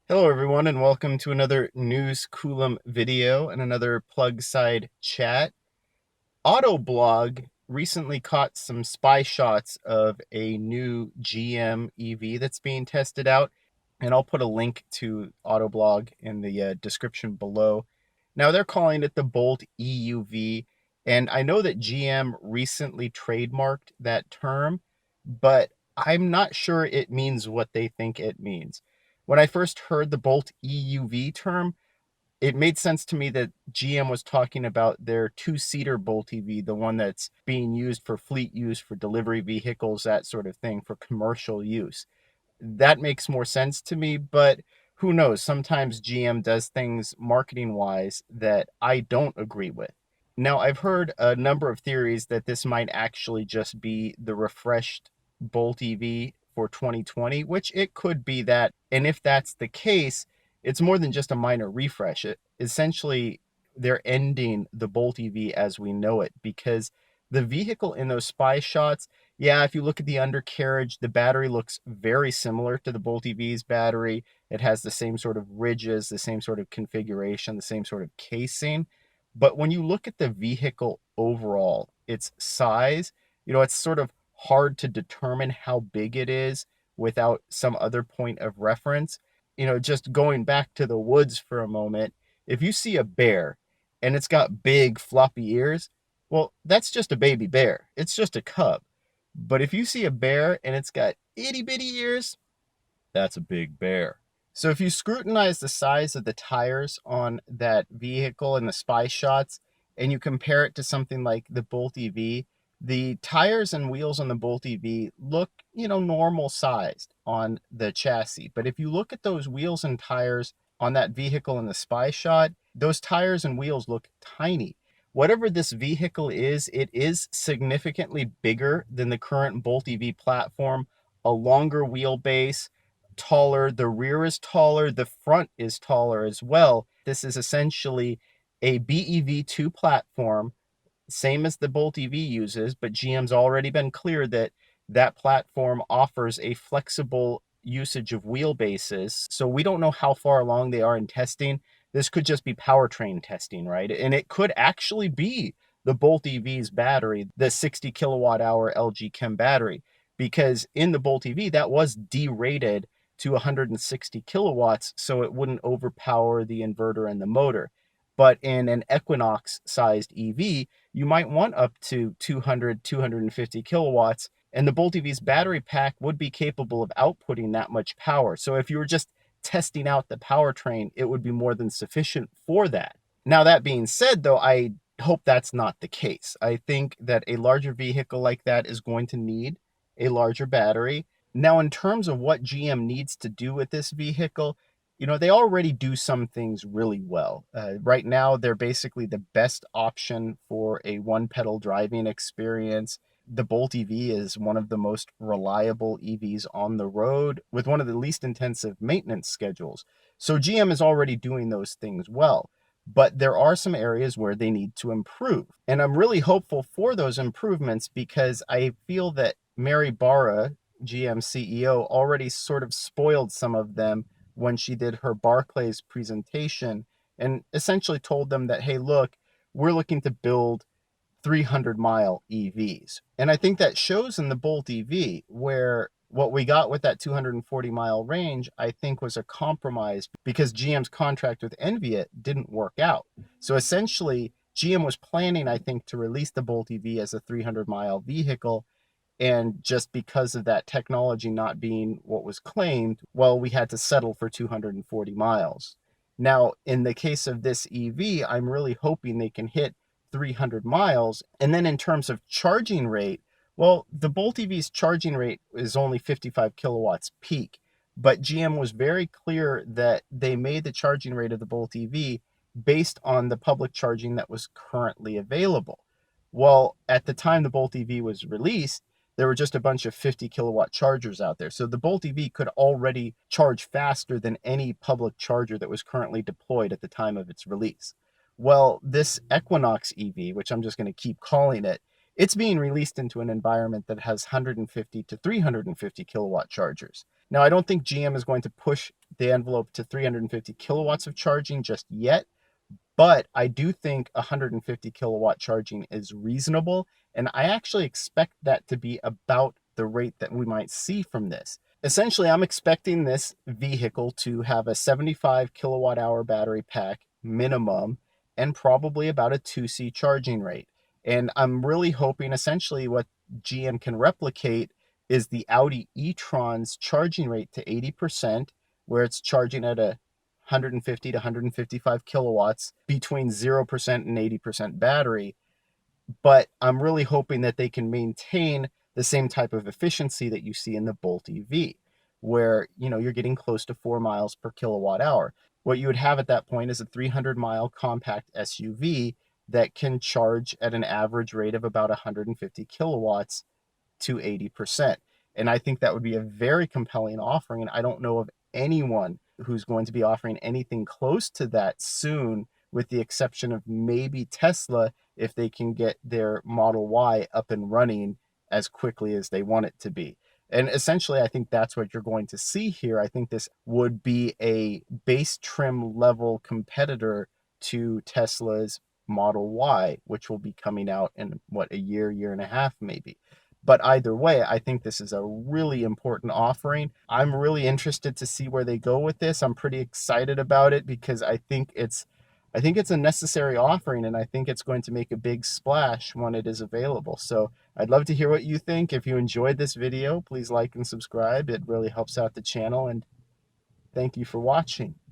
Hello everyone and welcome to another News Coolum video and another plug side chat. Autoblog recently caught some spy shots of a new GM EV that's being tested out, and I'll put a link to Autoblog in the description below. Now they're calling it the Bolt EUV, and I know that GM recently trademarked that term, but I'm not sure it means what they think it means. When I first heard the Bolt EUV term, it made sense to me that GM was talking about their two-seater Bolt EV, the one that's being used for fleet use, for delivery vehicles, that sort of thing, for commercial use. That makes more sense to me, but who knows? Sometimes GM does things marketing wise that I don't agree with. Now, I've heard a number of theories that this might actually just be the refreshed Bolt EV for 2020, which it could be that. And if that's the case, it's more than just a minor refresh. Essentially, they're ending the Bolt EV as we know it, because the vehicle in those spy shots, yeah, if you look at the undercarriage, the battery looks very similar to the Bolt EV's battery. It has the same sort of ridges, the same sort of configuration, the same sort of casing. But when you look at the vehicle overall, its size, it's sort of hard to determine how big it is without some other point of reference. Just going back to the woods for a moment, if you see a bear and it's got big floppy ears, well, that's just a baby bear. It's just a cub. But if you see a bear and it's got itty bitty ears, that's a big bear. So if you scrutinize the size of the tires on that vehicle in the spy shots and you compare it to something like the Bolt EV, the tires and wheels on the Bolt EV look, normal sized on the chassis. But if you look at those wheels and tires on that vehicle in the spy shot, those tires and wheels look tiny. Whatever this vehicle is, it is significantly bigger than the current Bolt EV platform, a longer wheelbase, taller, the rear is taller, the front is taller as well. This is essentially a BEV2 platform, same as the Bolt EV uses, but GM's already been clear that that platform offers a flexible usage of wheelbases. So we don't know how far along they are in testing. This could just be powertrain testing, right? And it could actually be the Bolt EV's battery, the 60 kilowatt hour LG Chem battery, because in the Bolt EV, that was derated to 160 kilowatts so it wouldn't overpower the inverter and the motor. But in an Equinox sized EV, you might want up to 200, 250 kilowatts, and the Bolt EV's battery pack would be capable of outputting that much power. So if you were just testing out the powertrain, it would be more than sufficient for that. Now, that being said, though, I hope that's not the case. I think that a larger vehicle like that is going to need a larger battery. Now, in terms of what GM needs to do with this vehicle, they already do some things really well. Right now, they're basically the best option for a one-pedal driving experience. The Bolt EV is one of the most reliable EVs on the road with one of the least intensive maintenance schedules. So GM is already doing those things well. But there are some areas where they need to improve. And I'm really hopeful for those improvements because I feel that Mary Barra, GM CEO, already sort of spoiled some of them when she did her Barclays presentation and essentially told them that, hey, look, we're looking to build 300-mile EVs. And I think that shows in the Bolt EV, where what we got with that 240-mile range, I think, was a compromise because GM's contract with Envia didn't work out. So essentially, GM was planning, I think, to release the Bolt EV as a 300-mile vehicle. And just because of that technology not being what was claimed, well, we had to settle for 240 miles. Now, in the case of this EV, I'm really hoping they can hit 300 miles. And then in terms of charging rate, well, the Bolt EV's charging rate is only 55 kilowatts peak. But GM was very clear that they made the charging rate of the Bolt EV based on the public charging that was currently available. Well, at the time the Bolt EV was released, there were just a bunch of 50 kilowatt chargers out there. So the Bolt EV could already charge faster than any public charger that was currently deployed at the time of its release. Well, this Equinox EV, which I'm just going to keep calling it, it's being released into an environment that has 150 to 350 kilowatt chargers. Now, I don't think GM is going to push the envelope to 350 kilowatts of charging just yet, but I do think 150 kilowatt charging is reasonable, and I actually expect that to be about the rate that we might see from this. Essentially, I'm expecting this vehicle to have a 75 kilowatt hour battery pack minimum and probably about a 2C charging rate. And I'm really hoping essentially what GM can replicate is the Audi e-tron's charging rate to 80%, where it's charging at a 150 to 155 kilowatts between 0% and 80% battery. But I'm really hoping that they can maintain the same type of efficiency that you see in the Bolt EV, where you're getting close to 4 miles per kilowatt hour. What you would have at that point is a 300-mile compact SUV that can charge at an average rate of about 150 kilowatts to 80%. And I think that would be a very compelling offering. And I don't know of anyone who's going to be offering anything close to that soon, with the exception of maybe Tesla, if they can get their Model Y up and running as quickly as they want it to be. And essentially, I think that's what you're going to see here. I think this would be a base trim level competitor to Tesla's Model Y, which will be coming out in what, a year and a half maybe. But either way, I think this is a really important offering. I'm really interested to see where they go with this. I'm pretty excited about it because I think it's a necessary offering, and I think it's going to make a big splash when it is available. So I'd love to hear what you think. If you enjoyed this video, please like and subscribe. It really helps out the channel, and thank you for watching.